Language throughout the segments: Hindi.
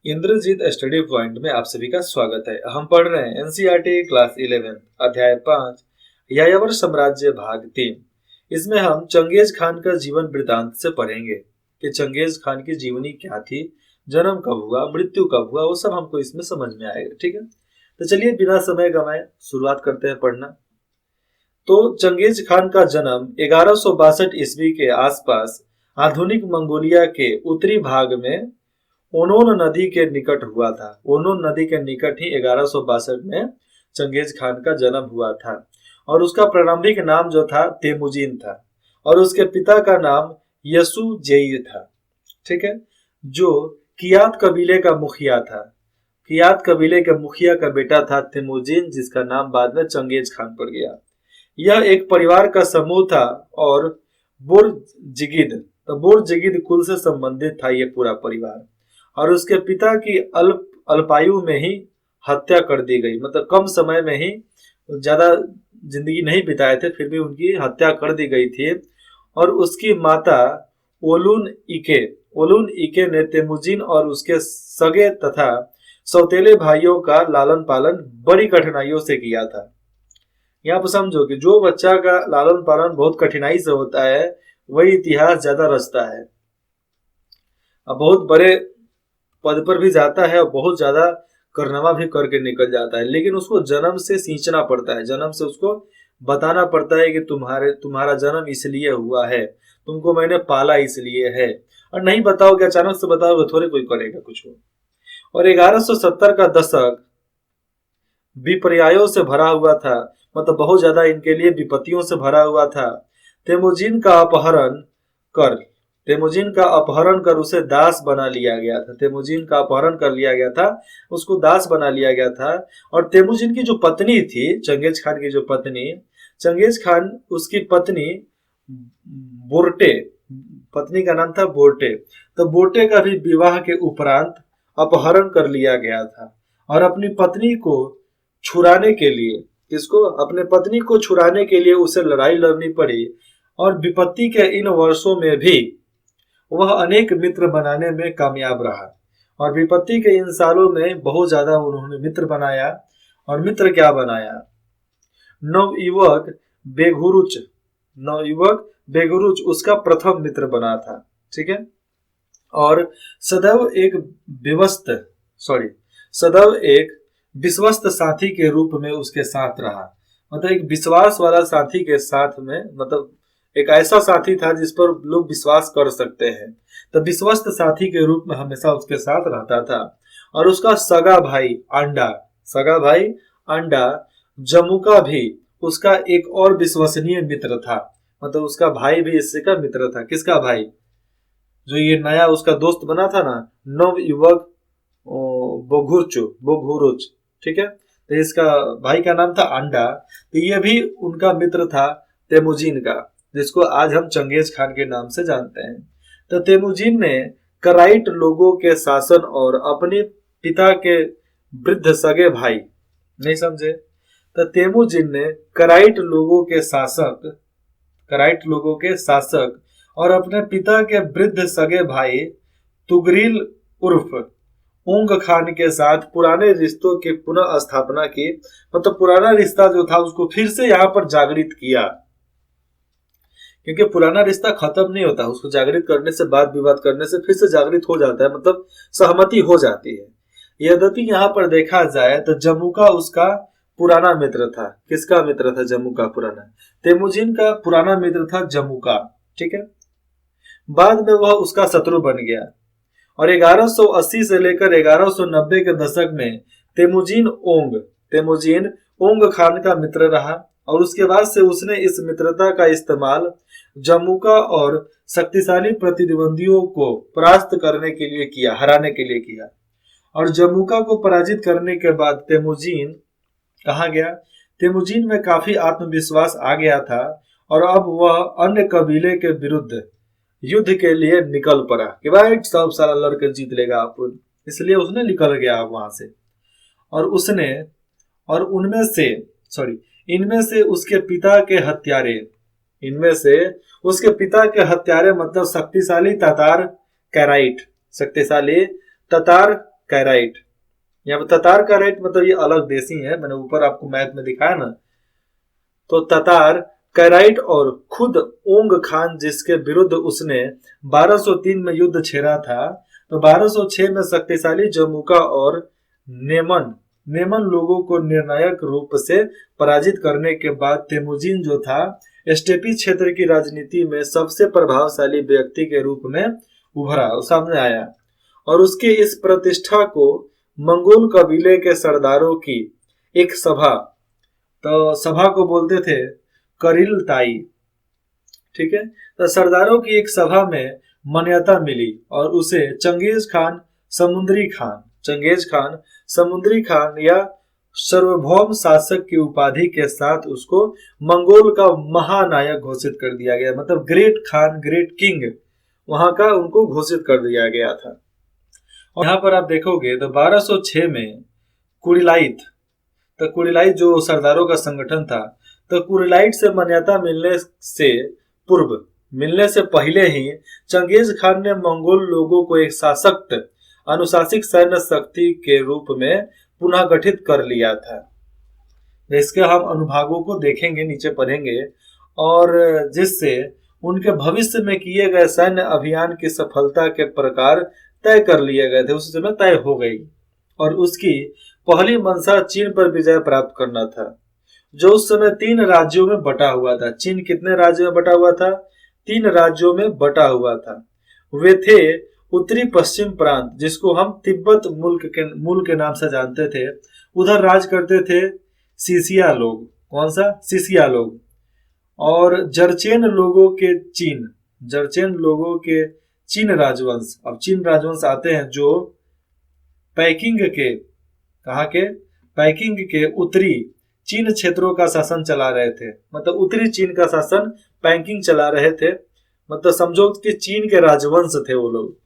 इंद्रजीत स्टडी पॉइंट में आप सभी का स्वागत है। हम पढ़ रहे हैं एनसीईआरटी क्लास 11 अध्याय 5 यायावर साम्राज्य भाग 3। इसमें हम चंगेज खान का जीवन वृतांत से पढ़ेंगे कि चंगेज खान की जीवनी क्या थी, जन्म कब हुआ, मृत्यु कब हुआ, वो सब हमको इसमें समझ में आएगा। ठीक है, तो चलिए बिना समय गंवाए शुरुआत करते हैं पढ़ना। तो चंगेज खान का जन्म 1162 ईस्वी के आसपास आधुनिक मंगोलिया के उत्तरी भाग में ओनोन नदी के निकट हुआ था। ओनोन नदी के निकट ही 1162 में चंगेज खान का जन्म हुआ था और उसका प्रारंभिक नाम जो था तेमुजीन था और उसके पिता का नाम यसु जेई था। ठीक है, जो कियात कबीले का मुखिया था। कियात कबीले के मुखिया का बेटा था तेमुजीन, जिसका नाम बाद में चंगेज खान पड़ गया। यह एक परिवार का समूह था और बुर्जिगिद, तो बुर्जिगिद कुल से संबंधित था ये पूरा परिवार। और उसके पिता की अल्पायु में ही हत्या कर दी गई, मतलब कम समय में ही, ज्यादा जिंदगी नहीं बिताए थे, फिर भी उनकी हत्या कर दी गई थी। और उसकी माता ओलुन इके ने तेमुजीन और उसके सगे तथा सौतेले भाइयों का लालन पालन बड़ी कठिनाइयों से किया था। यहाँ पर समझो कि जो बच्चा का लालन पालन बहुत कठिनाई से होता है वही इतिहास ज्यादा रचता है। अब बहुत बड़े पद पर भी जाता है और बहुत ज्यादा करनामा भी करके निकल जाता है, लेकिन उसको जन्म से सींचना पड़ता है, जन्म से उसको बताना पड़ता है कि तुम्हारा जन्म इसलिए हुआ है, तुमको मैंने पाला इसलिए है। और नहीं बताओगे, अचानक से बताओगे, थोड़े कोई करेगा कुछ हो। और 1170 का दशक विपर्यायों से भरा हुआ था, मतलब बहुत ज्यादा इनके लिए विपत्तियों से भरा हुआ था। तेमुजीन का अपहरण कर तेमुजीन का अपहरण कर उसे दास बना लिया गया था। तेमुजीन का अपहरण कर लिया गया था, उसको दास बना लिया गया था। और तेमुजीन की जो पत्नी थी, चंगेज खान की जो पत्नी, चंगेज खान, उसकी पत्नी बोर्टे, पत्नी का नाम था बोर्टे, तो बोर्टे का भी विवाह के उपरांत अपहरण कर लिया गया था। और अपनी पत्नी को छुड़ाने के लिए, इसको अपने पत्नी को छुड़ाने के लिए उसे लड़ाई लड़नी पड़ी। और विपत्ति के इन वर्षों में भी वह अनेक मित्र बनाने में कामयाब रहा। और विपत्ति के इन सालों में बहुत ज्यादा उन्होंने मित्र बनाया। और मित्र क्या बनाया, नवयुवक बेगुरुच उसका प्रथम मित्र बना था। ठीक है, और सदैव एक विश्वस्त साथी के रूप में उसके साथ रहा। मतलब एक विश्वास वाला साथी के साथ में, मतलब एक ऐसा साथी था जिस पर लोग विश्वास कर सकते हैं, तो विश्वस्त साथी के रूप में हमेशा उसके साथ रहता था। और उसका सगा भाई अंडा जमुका भी उसका एक और विश्वसनीय मित्र था। मतलब उसका भाई भी इससे का मित्र था। किसका भाई, जो ये नया उसका दोस्त बना था ना, नव युवक बोघुरुच। ठीक है, तो इसका भाई का नाम था अंडा, तो ये भी उनका मित्र था तेमुजीन का, जिसको आज हम चंगेज खान के नाम से जानते हैं। तो तेमुजीन ने कराइट लोगों के शासन और अपने पिता के वृद्ध सगे भाई, नहीं समझे, तो तेमुजीन ने कराइट लोगों के शासक और अपने पिता के वृद्ध सगे भाई तुगरील उर्फ उंग खान के साथ पुराने रिश्तों की पुनः स्थापना की। मतलब पुराना रिश्ता जो था उसको फिर से यहाँ पर जागृत किया, क्योंकि पुराना रिश्ता खत्म नहीं होता, उसको जागृत करने से, वाद विवाद करने से फिर से जागृत हो जाता है, मतलब सहमति हो जाती है। यद्यपि यहाँ पर देखा जाए तो जमुका उसका पुराना मित्र था। किसका मित्र था जमुका पुराना? तेमुजीन का पुराना मित्र था जमुका। ठीक है, बाद में वह उसका शत्रु बन गया। और 1180 से लेकर 1190 के दशक में तेमुजीन ओंग खान का मित्र रहा। और उसके बाद से उसने इस मित्रता का इस्तेमाल जमुका और शक्तिशाली प्रतिद्वंदियों को परास्त करने के लिए किया, हराने के लिए किया। और जमुका को पराजित करने के बाद तेमुजीन कहाँ गया? तेमुजीन में काफी आत्मविश्वास आ गया था और अब वह अन्य कबीले के विरुद्ध युद्ध के लिए निकल पड़ा कि भाई सब सारा लड़के जीत लेगा आप, इसलिए उसने निकल गया वहां से। और इनमें से उसके पिता के हत्यारे, मतलब शक्तिशाली ततार कैराइट। यहाँ पर ततार कैराइट मतलब ये अलग देशी है, मैंने ऊपर आपको मैप में दिखाया ना। तो ततार कैराइट और खुद ओंग खान जिसके विरुद्ध उसने 1203 में युद्ध छेड़ा था, तो 1206 में शक्तिशाली जमुका और नेमन नेमन लोगों को निर्णायक रूप से पराजित करने के बाद तेमुजिन जो था स्टेपी क्षेत्र की राजनीति में सबसे प्रभावशाली व्यक्ति के रूप में उभरा, सामने आया। और उसकी इस प्रतिष्ठा को मंगोल कबीले के सरदारों की एक सभा, तो सभा को बोलते थे करिल ताई, ठीक है। तो सरदारों की एक सभा में मान्यता मिली और उसे चंगेज खान समुद्री खान या सार्वभौम शासक की उपाधि के साथ उसको मंगोल का महानायक घोषित कर दिया गया, मतलब ग्रेट खान, ग्रेट किंग वहां का उनको घोषित कर दिया गया था। और यहाँ पर आप देखोगे तो 1206 में कुरिलाइट जो सरदारों का संगठन था, तो कुरिलाइट से मान्यता मिलने से पहले ही चंगेज खान ने मंगोल लोगों को एक सशक्त अनुशासित सैन्य शक्ति के रूप में पुनः गठित कर लिया था। इसके हम अनुभागों को देखेंगे, नीचे पढ़ेंगे, और जिससे उनके भविष्य में किए गए सैन्य अभियान की सफलता के प्रकार तय कर लिए गए थे, उस समय तय हो गई। और उसकी पहली मंशा चीन पर विजय प्राप्त करना था, जो उस समय 3 राज्यों में बटा हुआ था। चीन कितने राज्यों में बटा हुआ था? 3 राज्यों में बटा हुआ था। वे थे उत्तरी पश्चिम प्रांत, जिसको हम तिब्बत मूल के नाम से जानते थे। उधर राज करते थे सीसिया लोग। कौन सा? सीसिया लोग। और जरचेन लोगों के चीन राजवंश। अब चीन राजवंश आते हैं जो पैकिंग के उत्तरी चीन क्षेत्रों का शासन चला रहे थे, मतलब उत्तरी चीन का शासन पैकिंग चला रहे थे, मतलब समझो कि चीन के राजवंश थे वो लोग।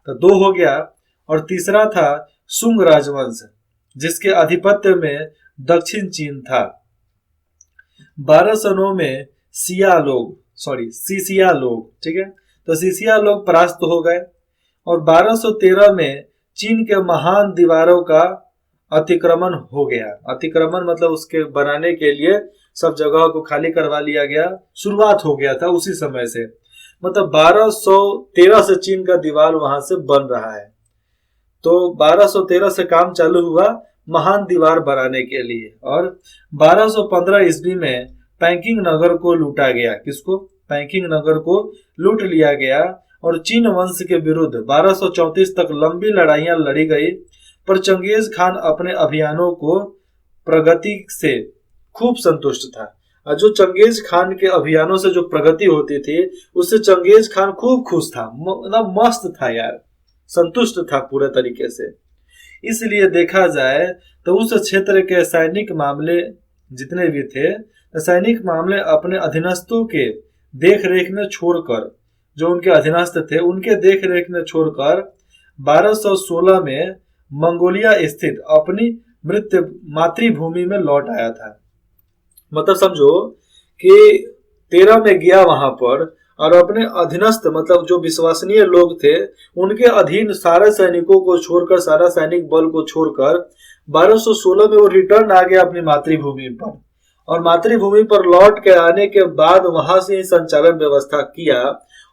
तो 2 हो गया। और तीसरा था सुंग राजवंश, जिसके आधिपत्य में दक्षिण चीन था। 1209 में सीसिया लोग, ठीक है। तो सीसिया लोग परास्त हो गए। और 1213 में चीन के महान दीवारों का अतिक्रमण हो गया। अतिक्रमण मतलब उसके बनाने के लिए सब जगह को खाली करवा लिया गया। शुरुआत हो गया था उसी समय से, मतलब 1213 से चीन का दीवार वहां से बन रहा है। तो 1213 से काम चालू हुआ महान दीवार बनाने के लिए। और 1215 ईस्वी में पैकिंग नगर को लूटा गया। किसको? पैकिंग नगर को लूट लिया गया। और चीन वंश के विरुद्ध 1234 तक लंबी लड़ाइयां लड़ी गई, पर चंगेज खान अपने अभियानों को प्रगति से खूब संतुष्ट था। और जो चंगेज खान के अभियानों से जो प्रगति होती थी उससे चंगेज खान खूब खुश था, मतलब मस्त था यार, संतुष्ट था पूरे तरीके से। इसलिए देखा जाए तो उस क्षेत्र के सैनिक मामले जितने भी थे, सैनिक मामले अपने अधीनस्थों के देख रेख में छोड़कर, जो उनके अधीनस्थ थे उनके देख रेख में छोड़कर 1216 में मंगोलिया स्थित अपनी मातृभूमि में लौट आया था। मतलब समझो कि 13 में गया वहां पर और अपने अधीनस्थ, मतलब जो विश्वसनीय लोग थे उनके अधीन सारे सैनिकों को छोड़कर, सारा सैनिक बल को छोड़कर 1216 में वो रिटर्न आ गया अपनी मातृभूमि पर। और मातृभूमि पर लौट के आने के बाद वहां से ही संचालन व्यवस्था किया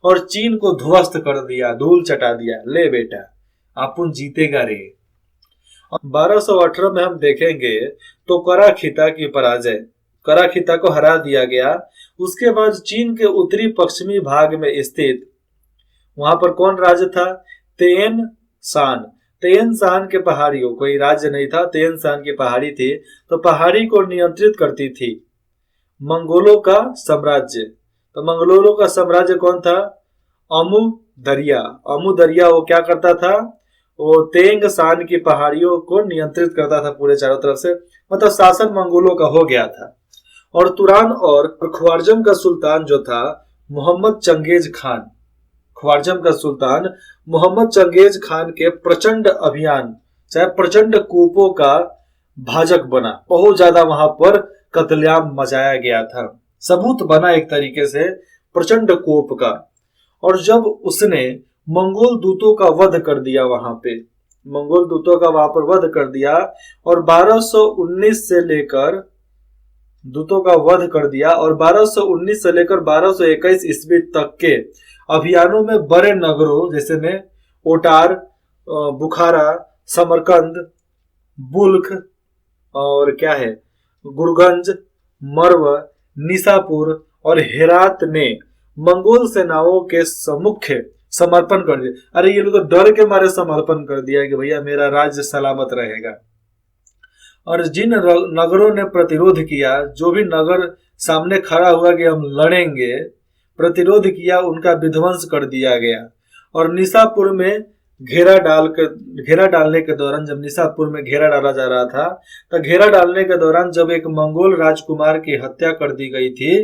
और चीन को ध्वस्त कर दिया, धूल चटा दिया। ले बेटा अपन जीतेगा रे। 1218 में हम देखेंगे तो कराखिता की पराजय, कराखिता को हरा दिया गया। उसके बाद चीन के उत्तरी पश्चिमी भाग में स्थित, वहां पर कौन राज्य था? तेन शान के पहाड़ियों, कोई राज्य नहीं था, तेन शान की पहाड़ी थी, तो पहाड़ी को नियंत्रित करती थी मंगोलों का साम्राज्य। तो मंगोलों का साम्राज्य कौन था? अमु दरिया वो क्या करता था? वो तेंग शान की पहाड़ियों को नियंत्रित करता था पूरे चारों तरफ से, मतलब शासन मंगोलों का हो गया था। और तुरान और ख्वारजम का सुल्तान जो था मोहम्मद चंगेज खान, ख्वारजम का सुल्तान मोहम्मद चंगेज खान के प्रचंड अभियान, चाहे प्रचंड कूपों का भाजक बना। बहुत ज्यादा वहां पर कत्लेआम मचाया गया था, सबूत बना एक तरीके से प्रचंड कोप का। और जब उसने मंगोल दूतों का वध कर दिया वहां पे, मंगोल दूतों का वहां पर वध कर दिया और 1219 से लेकर दूतों का वध कर दिया और 1219 से लेकर 1221 ईस्वी तक के अभियानों में बड़े नगरों जैसे में ओटार, बुखारा, समरकंद, बुल्ख और क्या है गुरगंज, मर्व, निसापुर और हेरात ने मंगोल सेनाओं के सम्मुख समर्पण कर दिया। अरे ये लोग तो डर के मारे समर्पण कर दिया कि भैया मेरा राज्य सलामत रहेगा। और जिन नगरों ने प्रतिरोध किया, जो भी नगर सामने खड़ा हुआ कि हम लड़ेंगे, प्रतिरोध किया, उनका विध्वंस कर दिया गया। और निसापुर में घेरा डालने के दौरान, जब निसापुर में घेरा डाला जा रहा था, तो घेरा डालने के दौरान जब एक मंगोल राजकुमार की हत्या कर दी गई थी,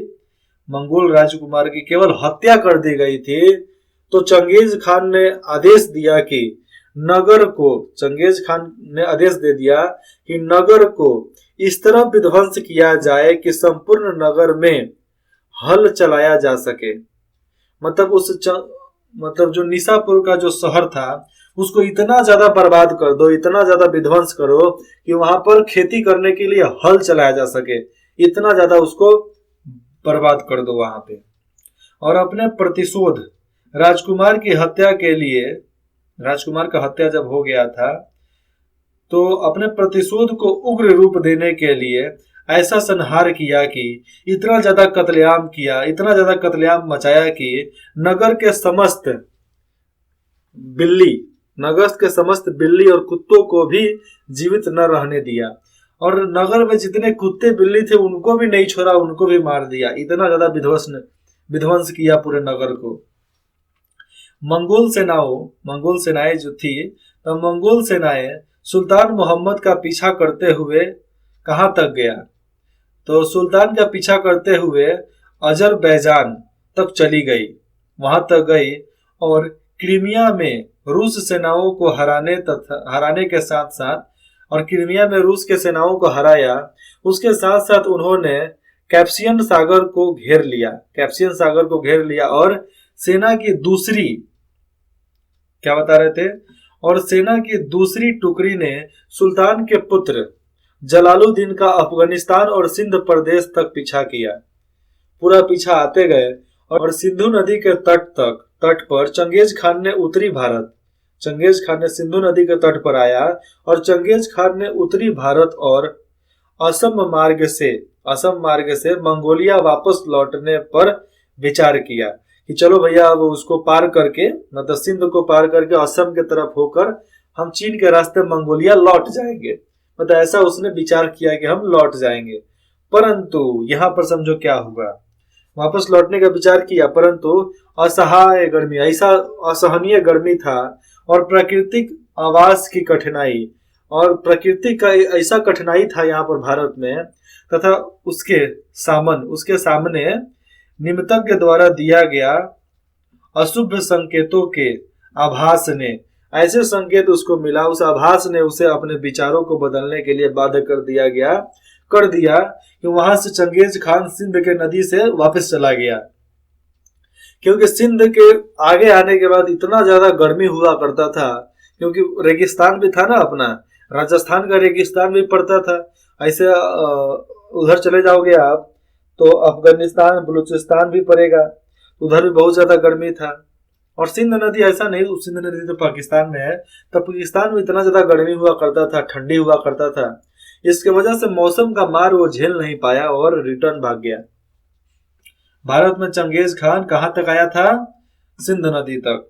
मंगोल राजकुमार की केवल हत्या कर दी गई थी, तो चंगेज खान ने आदेश दिया कि चंगेज खान ने आदेश दे दिया कि नगर को इस तरह विध्वंस किया जाए कि संपूर्ण नगर में हल चलाया जा सके। मतलब जो निसापुर का जो शहर था उसको इतना ज्यादा बर्बाद कर दो, इतना ज्यादा विध्वंस करो कि वहां पर खेती करने के लिए हल चलाया जा सके, इतना ज्यादा उसको बर्बाद कर दो वहां पे। और अपने प्रतिशोध राजकुमार की हत्या के लिए, राजकुमार का हत्या जब हो गया था तो अपने प्रतिशोध को उग्र रूप देने के लिए ऐसा संहार किया कि इतना ज्यादा कत्लेआम किया, इतना ज्यादा कत्लेआम मचाया कि नगर के समस्त बिल्ली और कुत्तों को भी जीवित न रहने दिया। और नगर में जितने कुत्ते बिल्ली थे उनको भी नहीं छोड़ा, उनको भी मार दिया। इतना ज्यादा विध्वंस किया पूरे नगर को। मंगोल सेनाएं जो थी, तो मंगोल सेनाएं सुल्तान मोहम्मद का पीछा करते हुए कहां तक गया, तो सुल्तान का पीछा करते हुए अजरबैजान तक चली गई, वहां तक गई और क्रीमिया में रूस सेनाओं को हराने के साथ साथ, और क्रीमिया में रूस के सेनाओं को हराया, उसके साथ साथ उन्होंने कैप्सियन सागर को घेर लिया और सेना की दूसरी सेना की दूसरी टुकड़ी ने सुल्तान के पुत्र जलालुद्दीन का अफगानिस्तान और सिंध प्रदेश तक पीछा किया। पूरा पीछा आते गए और सिंधु नदी के तट पर चंगेज खान ने सिंधु नदी के तट पर आया और चंगेज खान ने उत्तरी भारत और असम मार्ग से मंगोलिया वापस लौटने पर विचार किया कि चलो भैया अब उसको पार करके, मतलब सिंध को पार करके असम के तरफ होकर हम चीन के रास्ते मंगोलिया लौट जाएंगे। मतलब ऐसा उसने विचार किया कि हम लौट जाएंगे। परंतु यहाँ पर समझो क्या हुआ, वापस लौटने का विचार किया परंतु ऐसा असहनीय गर्मी था और प्राकृतिक आवास की कठिनाई और प्रकृति का ऐसा कठिनाई था यहाँ पर भारत में, तथा उसके सामने निमित्तज्ञ द्वारा दिया गया अशुभ संकेतों के आभास ने, ऐसे संकेत उसको मिला, उस आभास ने उसे अपने विचारों को बदलने के लिए बाध्य कर दिया कि वहां से चंगेज खान सिंध के नदी से वापस चला गया। क्योंकि सिंध के आगे आने के बाद इतना ज्यादा गर्मी हुआ करता था, क्योंकि रेगिस्तान भी था ना, अपना राजस्थान का रेगिस्तान भी पड़ता था। ऐसे उधर चले जाओगे आप तो अफगानिस्तान बलूचिस्तान भी पड़ेगा, उधर भी बहुत ज्यादा गर्मी था। और सिंध नदी ऐसा नहीं, सिंध नदी तो पाकिस्तान में है, तो पाकिस्तान में इतना ज्यादा गर्मी हुआ करता था, ठंडी हुआ करता था, इसके वजह से मौसम का मार वो झेल नहीं पाया और रिटर्न भाग गया। भारत में चंगेज खान कहां तक आया था? सिंध नदी तक।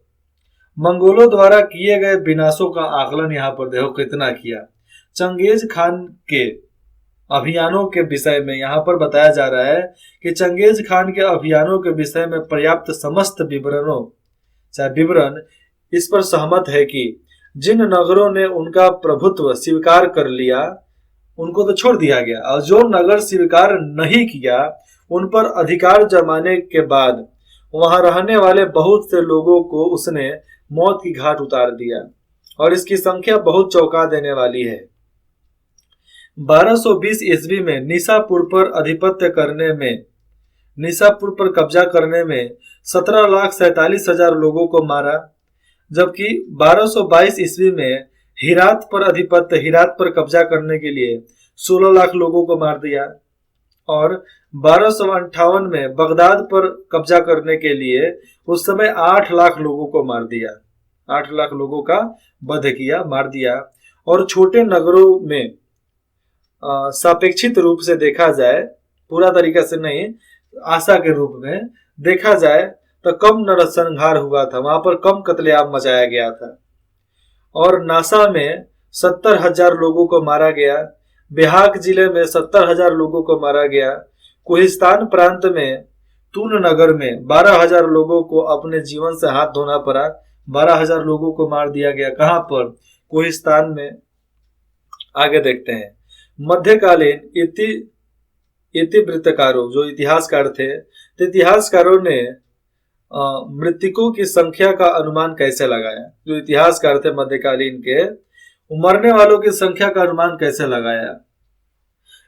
मंगोलों द्वारा किए गए विनाशों का आकलन यहाँ पर देखो कितना किया। चंगेज खान के अभियानों के विषय में यहाँ पर बताया जा रहा है कि चंगेज खान के अभियानों के विषय में पर्याप्त समस्त विवरण इस पर सहमत है कि जिन नगरों ने उनका प्रभुत्व स्वीकार कर लिया उनको तो छोड़ दिया गया, और जो नगर स्वीकार नहीं किया उन पर अधिकार जमाने के बाद वहां रहने वाले बहुत से लोगों को उसने मौत की घाट उतार दिया, और इसकी संख्या बहुत चौंका देने वाली है। 1220 ईस्वी में निसापुर पर कब्जा करने में 17,47,000 लोगों को मारा, जबकि 1222 ईस्वी में हिरात पर अधिपत्य, हिरात पर कब्जा करने के लिए 16 लाख लोगों को मार दिया। और 1258 में बगदाद पर कब्जा करने के लिए उस समय 8 लाख लोगों को मार दिया। 8 लाख लोगों का वध किया, मार दिया। और छोटे नगरों में सापेक्षित रूप से देखा जाए, पूरा तरीका से नहीं, आशा के रूप में देखा जाए तो कम नरसंहार हुआ था, वहां पर कम कत्लेआम मचाया गया था। और नासा में 70,000 लोगों को मारा गया। बिहाक जिले में 70,000 लोगों को मारा गया। कोहिस्तान प्रांत में तून नगर में 12,000 लोगों को अपने जीवन से हाथ धोना पड़ा। 12,000 लोगों को मार दिया गया। कहां पर? कोहिस्तान में। आगे देखते हैं, मध्यकालीन इतिवृत्तकारों, जो इतिहासकार थे, तो इतिहासकारों ने मृतकों की संख्या का अनुमान कैसे लगाया? जो इतिहासकार थे मध्यकालीन के, मरने वालों की संख्या का अनुमान कैसे लगाया?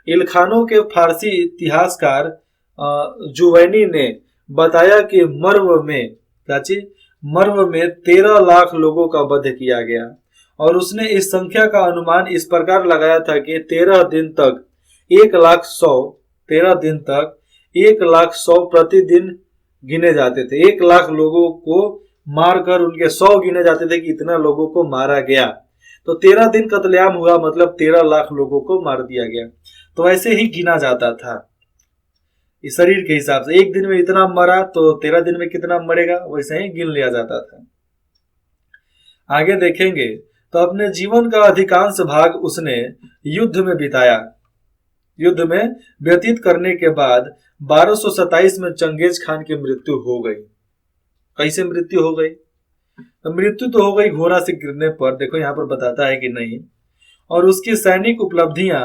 इलखानों के फारसी इतिहासकार जुवैनी ने बताया कि मर्व में 13 लाख लोगों का वध किया गया। और उसने इस संख्या का अनुमान इस प्रकार लगाया था कि 13 दिन तक 1,100 प्रतिदिन गिने जाते थे। 1 लाख लोगों को मारकर उनके 100 गिने जाते थे कि इतना लोगों को मारा गया। तो 13 दिन कत्लेआम हुआ, मतलब 13 लाख लोगों को मार दिया गया। तो ऐसे ही गिना जाता था इस शरीर के हिसाब से। एक दिन में इतना मरा तो 13 दिन में कितना मरेगा, वैसे ही गिन लिया जाता था। आगे देखेंगे तो अपने जीवन का अधिकांश भाग उसने युद्ध में बिताया। युद्ध में व्यतीत करने के बाद 1227 में चंगेज खान की मृत्यु हो गई। कैसे मृत्यु हो गई? मृत्यु तो हो गई घोड़ा से गिरने पर, देखो यहाँ पर बताता है कि नहीं। और उसकी सैनिक उपलब्धियां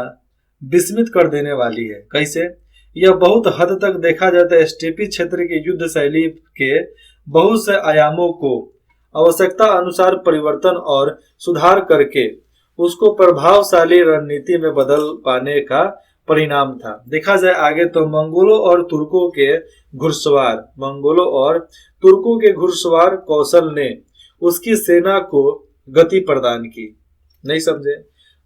विस्मित कर देने वाली है। कैसे? यह बहुत हद तक देखा जाता है स्टेपी क्षेत्र के युद्ध शैली के बहुत से आयामों को आवश्यकता अनुसार परिवर्तन और सुधार करके उसको प्रभावशाली रणनीति में बदल पाने का परिणाम था। देखा जाए आगे तो मंगोलों और तुर्कों के घुड़सवार कौशल ने उसकी सेना को गति प्रदान की। नहीं समझे?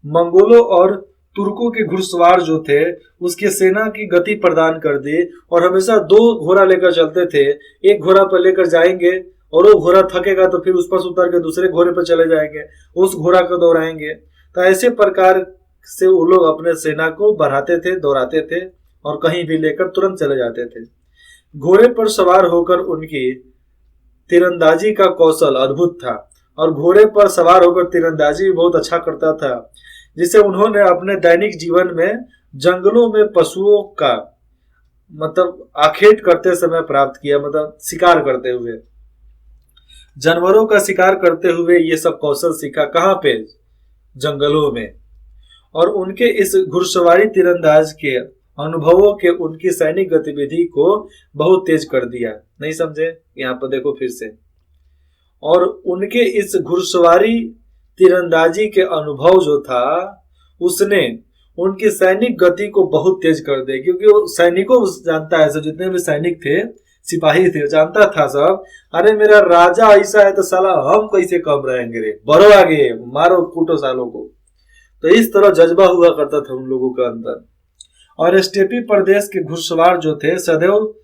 मंगोलों और तुर्कों के घुड़सवार जो थे उसकी सेना की गति प्रदान कर दी। और हमेशा 2 घोड़ा लेकर चलते थे। एक घोड़ा पर लेकर जाएंगे और वो घोड़ा थकेगा तो फिर उस पर उतर के दूसरे घोड़े पर चले जाएंगे, उस घोड़ा को दौड़ाएंगे। तो ऐसे प्रकार से वो लोग अपने सेना को बढ़ाते थे, दौड़ाते थे और कहीं भी लेकर तुरंत चले जाते थे। घोड़े पर सवार होकर उनकी तीरंदाजी का कौशल अद्भुत था। और घोड़े पर सवार होकर तीरंदाजी भी बहुत अच्छा करता था, जिसे उन्होंने अपने दैनिक जीवन में जंगलों में पशुओं का मतलब आखेट करते समय प्राप्त किया। मतलब शिकार करते हुए, जानवरों का शिकार करते हुए ये सब कौशल सीखा। कहाँ पे? जंगलों में। और उनके इस घुड़सवारी तीरंदाज के अनुभवों के उनकी सैनिक गतिविधि को बहुत तेज कर दिया। नहीं समझे? यहाँ पर देखो फिर से। और उनके इस घुड़सवारी तीरंदाजी के अनुभव जो था उसने उनकी सैनिक गति को बहुत तेज कर दिया। क्योंकि वो सैनिकों जानता है, जितने भी सैनिक थे, सिपाही थे, जानता था सब, अरे मेरा राजा ऐसा है तो साला हम कैसे कम रहेंगे रे, बढ़ो आगे, मारो कूटो सालों को। तो इस तरह जज्बा हुआ करता था उन लोगों के अंदर। और स्टेपी प्रदेश के घुड़सवार जो थे सदैव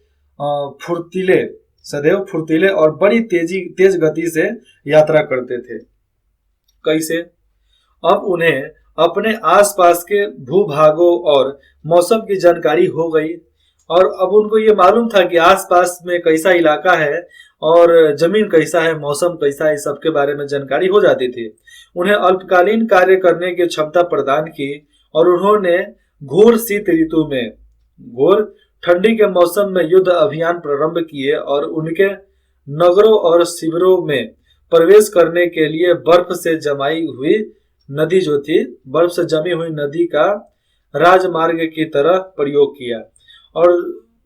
फुर्तीले और बड़ी तेज गति से यात्रा करते थे। कैसे? अब उन्हें अपने आसपास के भूभागों और मौसम की जानकारी हो गई। और अब उनको ये मालूम था कि आसपास में कैसा इलाका है और जमीन कैसा है, मौसम कैसा है, सबके बारे में जानकारी हो जाती थी। उन्हें अल्पकालीन कार्य करने की क्षमता प्रदान की। और उन्होंने घोर शीत ऋतु में, घोर ठंडी के मौसम में युद्ध अभियान प्रारंभ किए। और उनके नगरों और शिविरों में प्रवेश करने के लिए बर्फ से जमी हुई नदी का राजमार्ग की तरह प्रयोग किया। और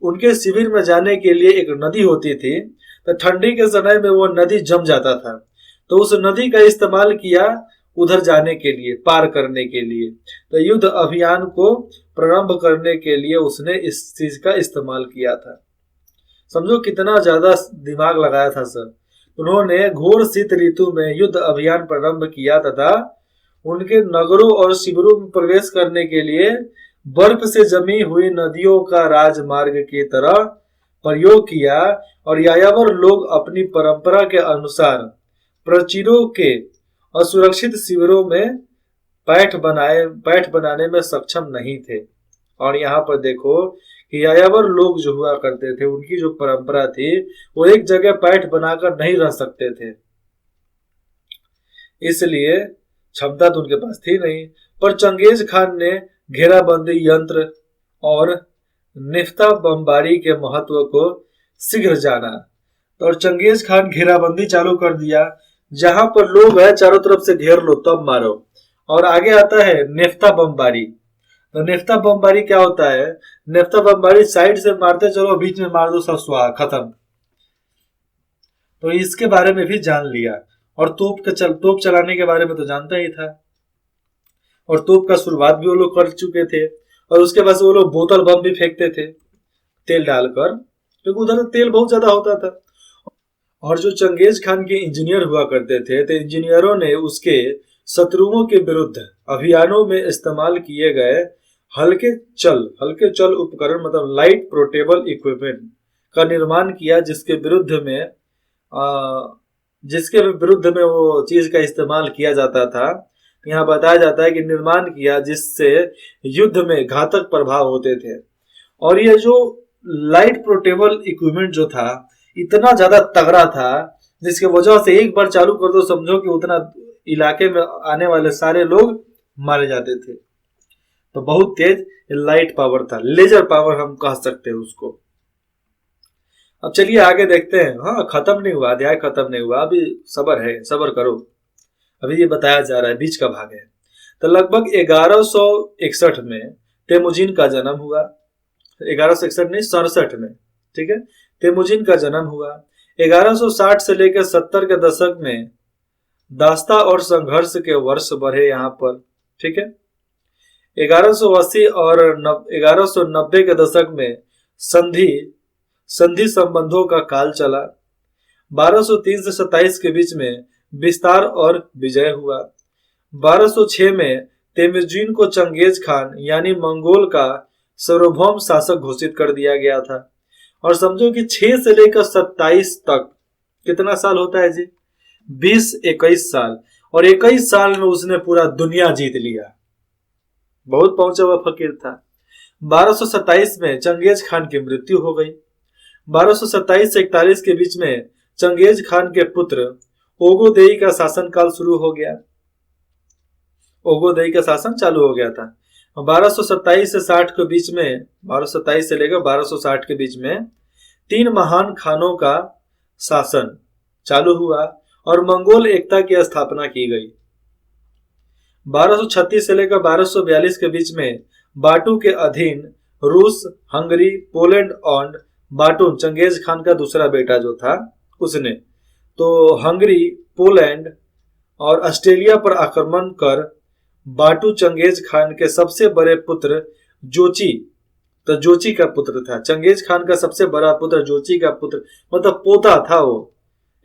उनके शिविर में जाने के लिए एक नदी होती थी, तो ठंडी के समय में वो नदी जम जाता था, तो उस नदी का इस्तेमाल किया उधर जाने के लिए, पार करने के लिए। तो युद्ध अभियान को प्रारंभ करने के लिए उसने इस चीज का इस्तेमाल किया था। समझो कितना ज्यादा दिमाग लगाया था सर। उन्होंने घोर शीत ऋतु में युद्ध अभियान प्रारंभ किया तथा उनके नगरों और शिविरों में प्रवेश करने के लिए बर्फ से जमी हुई नदियों का राजमार्ग की तरह प्रयोग किया और यायावर लोग अपनी परंपरा के अनुसार प्राचीरों के असुरक्षित शिविरों में पैठ बनाने में सक्षम नहीं थे। और यहाँ पर देखो कि यायावर लोग जो हुआ करते थे, उनकी जो परंपरा थी, वो एक जगह पैठ बनाकर नहीं रह सकते थे, इसलिए क्षमता तो उनके पास थी नहीं। पर चंगेज खान ने घेराबंदी यंत्र और निफ्ता बमबारी के महत्व को शीघ्र जाना। तो और चंगेज खान घेराबंदी चालू कर दिया, जहां पर लोग है चारों तरफ से घेर लो तब मारो। और आगे आता है नेफ्ता बमबारी। तो नेफ्ता बमबारी क्या होता है? नेफ्ता बमबारी साइड से मारते चलो, बीच में मार दो, सब स्वाहा खत्म। तो इसके बारे में भी जान लिया। और तोप चलाने के बारे में तो जानता ही था। और तोप का शुरुआत भी वो लोग कर चुके थे। और उसके बाद वो लोग बोतल बम भी फेंकते थे तेल डालकर, क्योंकि उधर तेल बहुत ज्यादा होता था। और जो चंगेज खान के इंजीनियर हुआ करते थे, तो इंजीनियरों ने उसके शत्रुओं के विरुद्ध अभियानों में इस्तेमाल किए गए हल्के चल उपकरण, मतलब लाइट पोर्टेबल इक्विपमेंट का निर्माण किया, जिसके विरुद्ध में वो चीज का इस्तेमाल किया जाता था। यहाँ बताया जाता है कि निर्माण किया जिससे युद्ध में घातक प्रभाव होते थे। और ये जो लाइट पोर्टेबल इक्विपमेंट जो था, इतना ज्यादा तगड़ा था, जिसकी वजह से एक बार चालू कर दो, समझो कि उतना इलाके में आने वाले सारे लोग मारे जाते थे। तो बहुत तेज लाइट पावर था, लेजर पावर हम कह सकते हैं उसको। अब चलिए आगे देखते हैं। हाँ, खत्म नहीं हुआ, अध्याय खत्म नहीं हुआ, अभी सबर करो, अभी ये बताया जा रहा है, बीच का भाग है। तो लगभग 1161 में तेमुजिन का जन्म हुआ। 1161 नहीं, 67 में, ठीक है, तेमुजिन का जन्म हुआ। 1160 से लेकर 70 के दशक में दास्ता और संघर्ष के वर्ष बढ़े यहाँ पर, ठीक है। 1180 और 1190 के दशक में संधि संबंधों का काल चला। 1203 से 27 के बीच में विस्तार और विजय हुआ। 1206 में तेमुजिन को चंगेज खान यानी मंगोल का सार्वभौम शासक घोषित कर दिया गया था। और समझो कि 6 से लेकर 27 तक कितना साल होता है जी? 20-21 साल। और 21 साल में उसने पूरा दुनिया जीत लिया, बहुत पहुंचा हुआ फकीर था। 1227 में चंगेज खान की मृत्यु हो गई। 1227 से 41 के बीच में चंगेज खान के पुत्र ओगोदेई का शासन काल शुरू हो गया। ओगोदेई का शासन चालू हो गया था। 1227 से 60 के बीच में, 1227 से लेकर 1260 के बीच में 3 महान खानों का शासन चालू हुआ और मंगोल एकता की स्थापना की गई। 1236 से लेकर 1242 के बीच में बाटू के अधीन रूस, हंगरी, पोलैंड और बाटून, चंगेज खान का दूसरा बेटा जो था उसने, तो हंगरी, पोलैंड और ऑस्ट्रेलिया पर आक्रमण कर बाटू चंगेज खान के सबसे बड़े पुत्र जोची, तो जोची का पुत्र था। चंगेज खान का सबसे बड़ा पुत्र जोची का पुत्र, मतलब पोता था वो,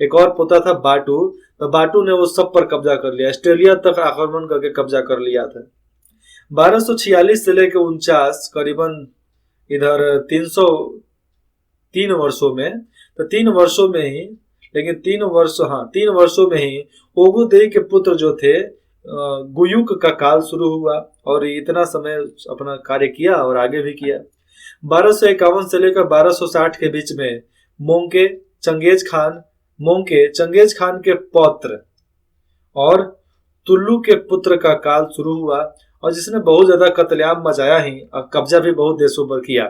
एक और पोता था बाटू। तो बाटू ने वो सब पर कब्जा कर लिया, ऑस्ट्रेलिया तक आक्रमण करके कब्जा कर लिया था। 1246 से लेकर 49, करीबन इधर 303 वर्षों में, तो 3 वर्षों में ही, लेकिन 3 वर्षों में ही ओगोदेई के पुत्र जो थे गुयुक का काल शुरू हुआ और इतना समय अपना कार्य किया और आगे भी किया। 1251 से लेकर 1260 के बीच में मोंके चंगेज खान के पौत्र और तुल्लू के पुत्र का काल शुरू हुआ, और जिसने बहुत ज्यादा कत्लेआम मचाया ही और कब्जा भी बहुत देशों पर किया।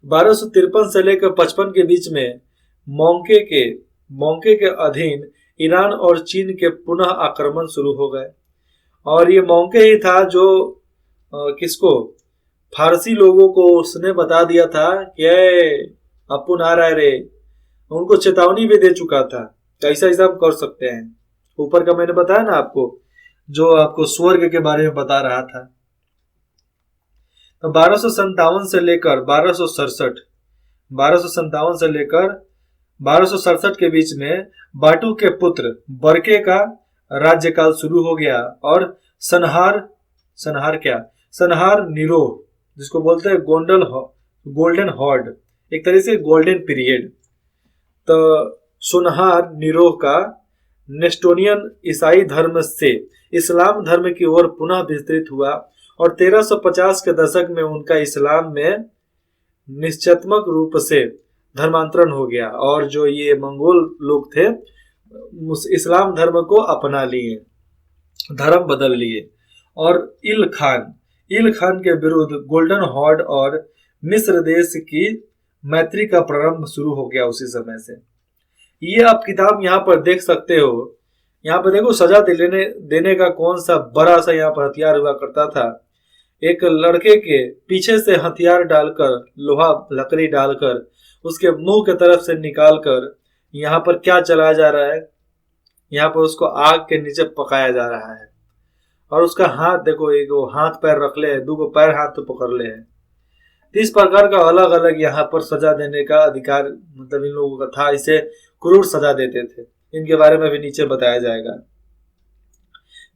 1253 से लेकर 55 के बीच में मोंके के अधीन ईरान और चीन के पुनः आक्रमण शुरू हो गए। और ये मोंके ही था जो किसको, फारसी लोगों को उसने बता दिया था कि अपुन आ रहा है रे, उनको चेतावनी भी दे चुका था। कैसा ऐसा हम कर सकते हैं, ऊपर का मैंने बताया ना आपको, जो आपको स्वर्ग के बारे में बता रहा था। तो 1257 से लेकर 1267 से लेकर 1267 के बीच में बाटू के पुत्र बरके का राज्यकाल शुरू हो गया और सनहार सनहार निरोह, जिसको बोलते हैं गोल्डन हॉर्ड, एक तरह से गोल्डन पीरियड। तो सुनहार निरोह का नेस्टोनियन ईसाई धर्म से इस्लाम धर्म की ओर पुनः विस्तृत हुआ और 1350 के दशक में उनका इस्लाम में निश्चयात्मक रूप से धर्मांतरण हो गया और जो ये मंगोल लोग थे इस्लाम धर्म को अपना लिए, धर्म बदल लिए। और इल खान के विरुद्ध गोल्डन हॉर्ड और मिस्र देश की मैत्री का प्रारंभ शुरू हो गया उसी समय से। ये आप किताब यहाँ पर देख सकते हो। यहाँ पर देखो सजा देने का कौन सा बड़ा सा यहाँ पर हथियार हुआ करता था। एक लड़के के पीछे से हथियार डालकर, लोहा लकड़ी डालकर उसके मुंह के तरफ से निकालकर यहाँ पर क्या चलाया जा रहा है, यहाँ पर उसको आग के नीचे पकाया जा रहा है। और उसका हाथ देखो, एक हाथ पैर रख ले, दो पैर हाथ तो पकड़ ले है। इस प्रकार का अलग अलग यहाँ पर सजा देने का अधिकार मतलब इन लोगों का था। इसे क्रूर सजा देते थे, इनके बारे में भी नीचे बताया जाएगा।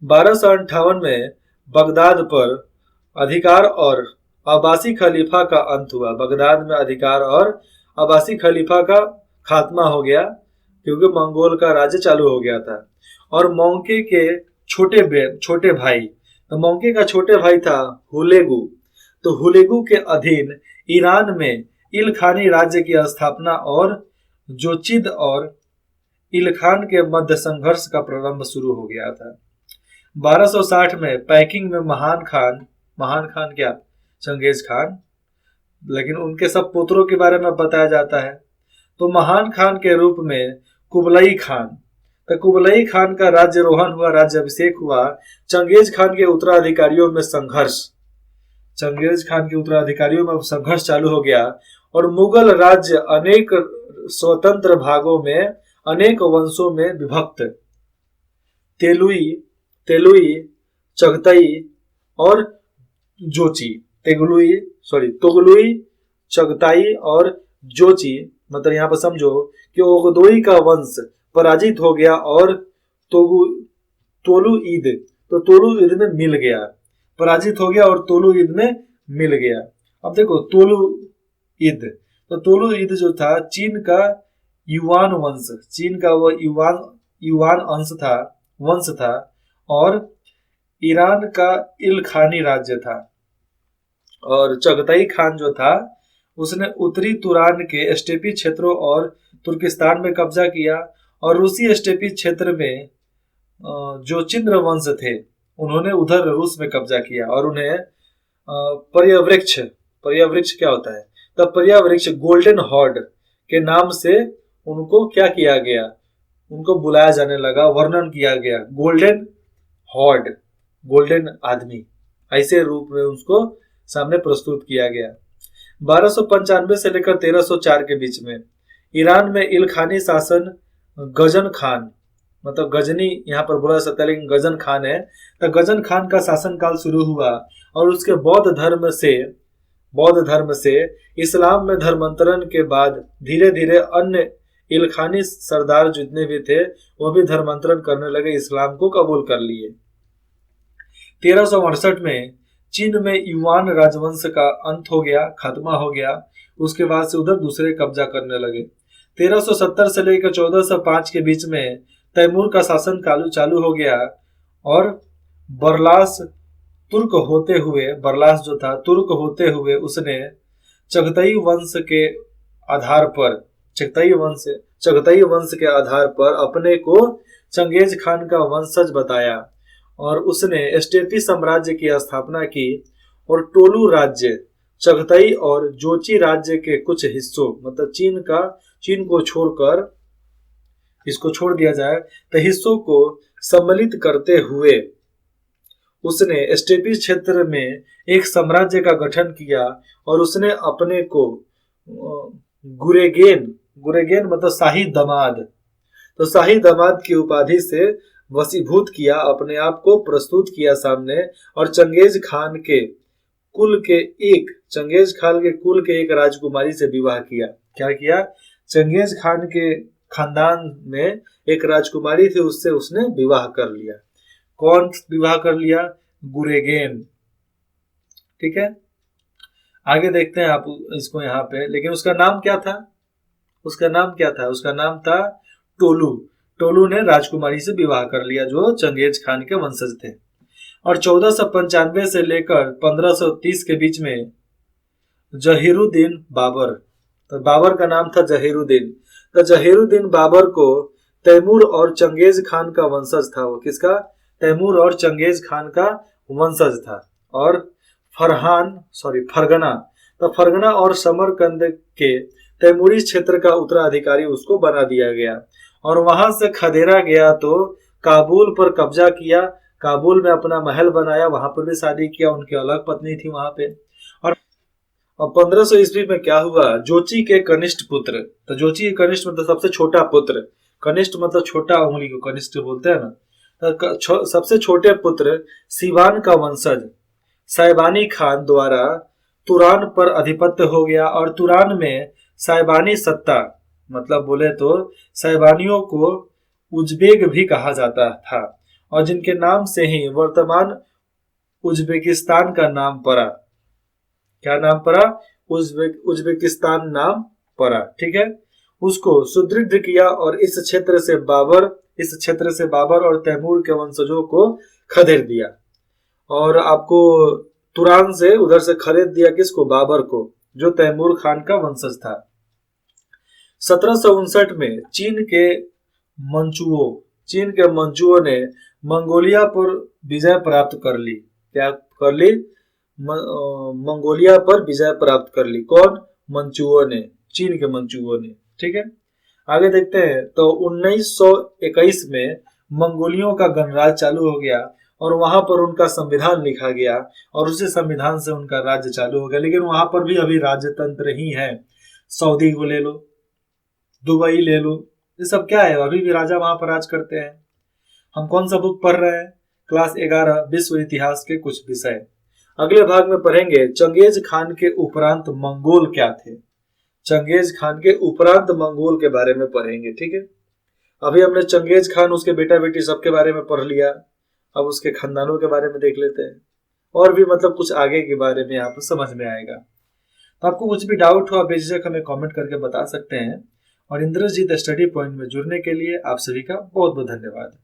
1258 में बगदाद पर अधिकार और अब्बासी खलीफा का अंत हुआ। बगदाद में अधिकार और अब्बासी खलीफा का खात्मा हो गया क्योंकि मंगोल का राज्य चालू हो गया था। और मौके के छोटे भाई, तो मौके का छोटे भाई था हुलेगु। तो हुलेगु के अधीन ईरान में इलखानी राज्य की स्थापना और जोचिद और इलखान के मध्य संघर्ष का प्रारंभ शुरू हो गया था। 1260 में पैकिंग में महान खान क्या, चंगेज खान, लेकिन उनके सब पुत्रों के बारे में बताया जाता है। तो महान खान के रूप में कुबलई खान, तो कुबलई खान का राज्यरोहण हुआ, राज्य अभिषेक हुआ। चंगेज खान के उत्तराधिकारियों में संघर्ष चालू हो गया और मुगल राज्य अनेक स्वतंत्र भागों में अनेक वंशों में विभक्त तेलुई, चगताई और जोची, तोगलुई, चगताई और जोची, मतलब यहाँ पर समझो कि ओगदोई का वंश पराजित हो गया और तोलुईद में मिल गया, पराजित हो गया और तोलुईद में मिल गया। अब देखो तोलुईद जो था चीन का युवान वंश, चीन का वो युवान वंश था और ईरान का इलखानी राज्य था। और चगताई खान जो था उसने उत्तरी तुरान के स्टेपी क्षेत्रों और तुर्किस्तान में कब्जा किया और रूसी स्टेपी क्षेत्र में जो चिंद्र वंश थे उन्होंने उधर रूस में कब्जा किया और उन्हें पर्यावृक्ष क्या होता है, तब पर्यावृक्ष गोल्डन हॉर्ड के नाम से उनको क्या किया गया, उनको बुलाया जाने लगा, वर्णन किया गया। गोल्डन हॉर्ड, गोल्डन आदमी, ऐसे रूप में उसको सामने प्रस्तुत किया गया। 1295 से लेकर 1304 के बीच में ईरान में इलखानी शासन गजन खान, मतलब गजनी यहाँ पर बोला सकता है लेकिन गजन खान है, तो गजन खान का शासन काल शुरू हुआ और उसके बौद्ध धर्म से इस्लाम में धर्मांतरण के बाद धीरे धीरे अन्य इलखानी सरदार जितने भी थे वो भी धर्मांतरण करने लगे, इस्लाम को कबूल कर लिए। 1368 में चीन में युवान राजवंश का अंत हो गया, खात्मा हो गया। उसके बाद से उधर दूसरे कब्जा करने लगे। 1370 से लेकर 1405 के बीच में तैमूर का शासन चालू हो गया और बरलास जो था तुर्क होते हुए उसने चगताई वंश के आधार पर अपने को चंगेज खान का वंशज बताया और उसने स्टेपी साम्राज्य की स्थापना की और टोलू राज्य, चगताई और जोची राज्य के कुछ हिस्सों, मतलब चीन को छोड़कर इसको छोड़ दिया जाए तो हिस्सों को सम्मिलित करते हुए उसने स्टेपी क्षेत्र में एक साम्राज्य का गठन किया और उसने अपने को गुरेगेन मतलब शाही दामाद की उपाधि से वशीभूत किया, अपने आप को प्रस्तुत किया सामने और चंगेज खान के कुल के एक राजकुमारी से विवाह किया। क्या किया? चंगेज खान के खानदान में एक राजकुमारी थी, उससे उसने विवाह कर लिया। कौन विवाह कर लिया? गुरेगेन। ठीक है, आगे देखते हैं आप इसको यहाँ पे। लेकिन उसका नाम क्या था? उसका नाम क्या था? उसका नाम था टोलू। टोलू ने राजकुमारी से विवाह कर लिया जो चंगेज खान के वंशज थे। और 1495 से लेकर 1530 के बीच में जहीरुद्दीन बाबर, तो बाबर का नाम था जहीरुद्दीन, तो जहीरुद्दीन बाबर को तैमूर और चंगेज खान का वंशज था। वो किसका? तैमूर और चंगेज खान का वंशज था। और फरगना, तो फरगना और समरकंद के तैमूरी क्षेत्र का उत्तराधिकारी उसको बना दिया गया। और वहां से खदेरा गया तो काबुल पर कब्जा किया, काबुल में अपना महल बनाया, वहां पर भी शादी किया, उनकी अलग पत्नी थी वहां पे। और 1500 ईस्वी में क्या हुआ? जोची के कनिष्ठ पुत्र, तो जोची के कनिष्ठ मतलब सबसे छोटा पुत्र, कनिष्ठ मतलब छोटा उंगली को कनिष्ठ बोलते हैं ना, तो सबसे छोटे पुत्र सिवान का वंशज साइबानी खान द्वारा तुरान पर अधिपत्य हो गया। और तुरान में साइबानी सत्ता, मतलब बोले तो साइबानियों को उज्बेक भी कहा जाता था, और जिनके नाम से ही वर्तमान उज्बेकिस्तान का नाम पड़ा। क्या नाम पड़ा? उज्बेकिस्तान नाम पड़ा। ठीक है, उसको सुदृढ़ किया और इस क्षेत्र से बाबर और तैमूर के वंशजों को खदेड़ दिया। और आपको तुरान से उधर से खरीद दिया किसको? बाबर को, जो तैमूर खान का वंशज था। 1759 में चीन के मंचुओं ने मंगोलिया पर विजय प्राप्त कर ली। क्या कर ली? मंगोलिया पर विजय प्राप्त कर ली। कौन? मंचुओं ने, चीन के मंचुओं ने। ठीक है, आगे देखते हैं। तो 1921 में मंगोलियों का गणराज्य चालू हो गया और वहां पर उनका संविधान लिखा गया और उसी संविधान से उनका राज्य चालू हो गया। लेकिन वहां पर भी अभी राजतंत्र ही है। सऊदी को ले लो, दुबई ले लो, ये सब क्या है? अभी भी राजा वहां पर राज करते हैं। हम कौन सा बुक पढ़ रहे हैं? क्लास 11 विश्व इतिहास के कुछ विषय। अगले भाग में पढ़ेंगे चंगेज खान के उपरांत मंगोल क्या थे। चंगेज खान के उपरांत मंगोल के बारे में पढ़ेंगे। ठीक है, अभी हमने चंगेज खान, उसके बेटा बेटी सबके बारे में पढ़ लिया। अब उसके खानदानों के बारे में देख लेते हैं, और भी मतलब कुछ आगे के बारे में यहाँ पर समझ में आएगा। तो आपको कुछ भी डाउट हो आप बेझिझक हमें कमेंट करके बता सकते हैं। और इंद्रजीत स्टडी पॉइंट में जुड़ने के लिए आप सभी का बहुत बहुत धन्यवाद।